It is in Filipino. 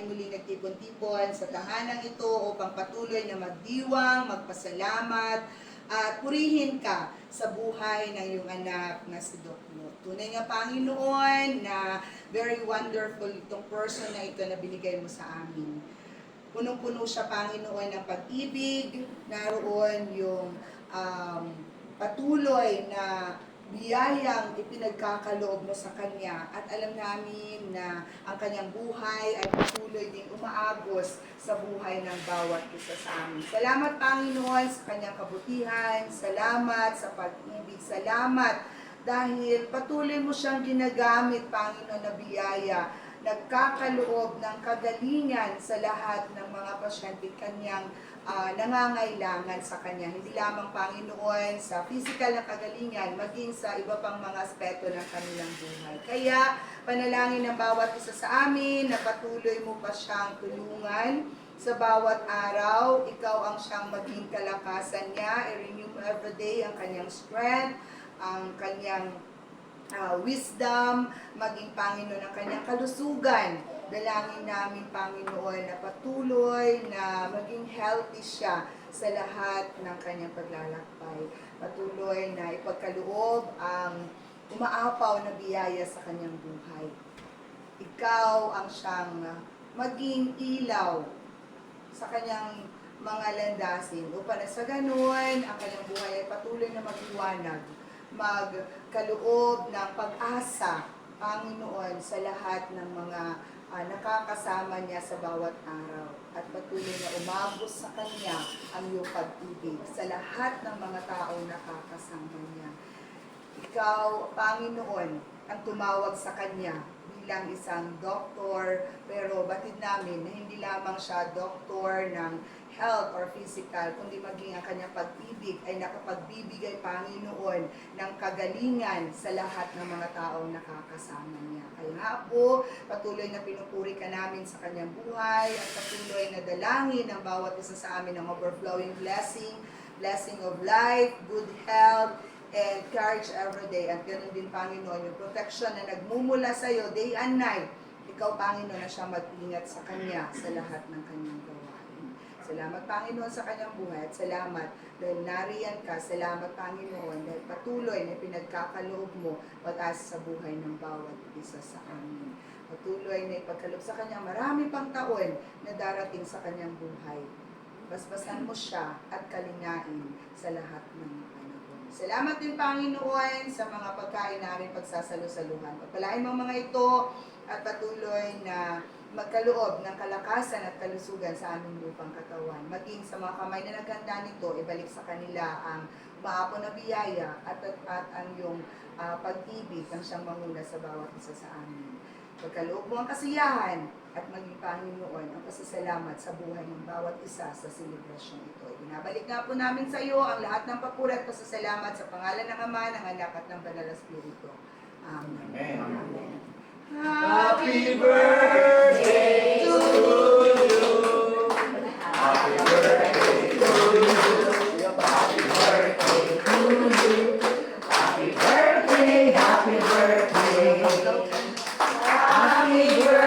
muling nagtipon-tipon sa tahanang ito upang patuloy na magdiwang, magpasalamat, at purihin ka sa buhay ng iyong anak na si Doc Mo. Tunay nga Panginoon na very wonderful itong person na ito na binigay mo sa amin. Punong-puno siya, Panginoon, ng pag-ibig. Naroon yung patuloy na biyayang ipinagkakaloob mo sa Kanya, at alam namin na ang Kanyang buhay ay patuloy ding umaagos sa buhay ng bawat isa sa amin. Salamat, Panginoon, sa Kanyang kabutihan. Salamat sa pag-ibig. Salamat dahil patuloy mo siyang ginagamit, Panginoon, na biyaya, nagkakaloob ng kagalingan sa lahat ng mga pasyente Kanyang nangangailangan sa Kanya. Hindi lamang, Panginoon, sa physical na kagalingan, maging sa iba pang mga aspeto ng kanilang buhay. Kaya, panalangin ng bawat isa sa amin na patuloy mo pa siyang tulungan sa bawat araw. Ikaw ang siyang maging kalakasan niya. I-renew mo everyday ang kanyang strength, ang kanyang wisdom, maging Panginoon ang kanyang kalusugan. Dalangin namin, Panginoon, na patuloy na maging healthy siya sa lahat ng kanyang paglalakbay. Patuloy na ipagkaloob ang umaapaw na biyaya sa kanyang buhay. Ikaw ang siyang maging ilaw sa kanyang mga landasin upang sa ganun ang kanyang buhay ay patuloy na magliwanag, magkaloob ng pag-asa, Panginoon, sa lahat ng mga nakakasama niya sa bawat araw, at patuloy na umabot sa Kanya ang iyong pag-ibig sa lahat ng mga taong nakakasama niya. Ikaw, Panginoon, ang tumawag sa Kanya bilang isang doktor, pero batid namin na hindi lamang siya doktor ng health or physical, kundi maging ang kanyang pag-ibig ay nakapagbibigay, Panginoon, ng kagalingan sa lahat ng mga taong nakakasama niya. Kaya nga po, patuloy na pinupuri ka namin sa kanyang buhay, at patuloy na dalangin ang bawat isa sa amin ng overflowing blessing of life, good health, and courage every day. At ganoon din, Panginoon, yung protection na nagmumula sa iyo day and night. Ikaw, Panginoon, na siya mag-ingat sa kanya sa lahat ng kanyang gawain. Salamat, Panginoon, sa kanyang buhay, at salamat dahil nariyan ka. Salamat, Panginoon, dahil patuloy na pinagkakaloob mo pag-asa sa buhay ng bawat isa sa amin. Patuloy na ipagkaloob sa kanya marami pang taon na darating sa kanyang buhay. Basbasan mo siya at kalingain sa lahat ng panahon. Salamat din, Panginoon, sa mga pagkain namin pagsasalo-saluhan. Pagpalain mo mga ito at patuloy na magkaloob ng kalakasan at kalusugan sa aming lupang katawan. Maging sa mga kamay na naghanda nito, ibalik sa kanila ang maapon na biyaya at ang iyong pag-ibig ang siyang manguna sa bawat isa sa amin. Pagkaloob mo ang kasiyahan at maging, Panginoon, ang pasasalamat sa buhay ng bawat isa sa selebrasyon ito. Binabalik nga po namin sa iyo ang lahat ng papuri at pasasalamat sa pangalan ng Ama, ng Anak at ng Banal na Espiritu. Amen. Amen. Happy birthday to you. Happy birthday to you. Happy birthday to you. Happy birthday, happy birthday. Happy birthday.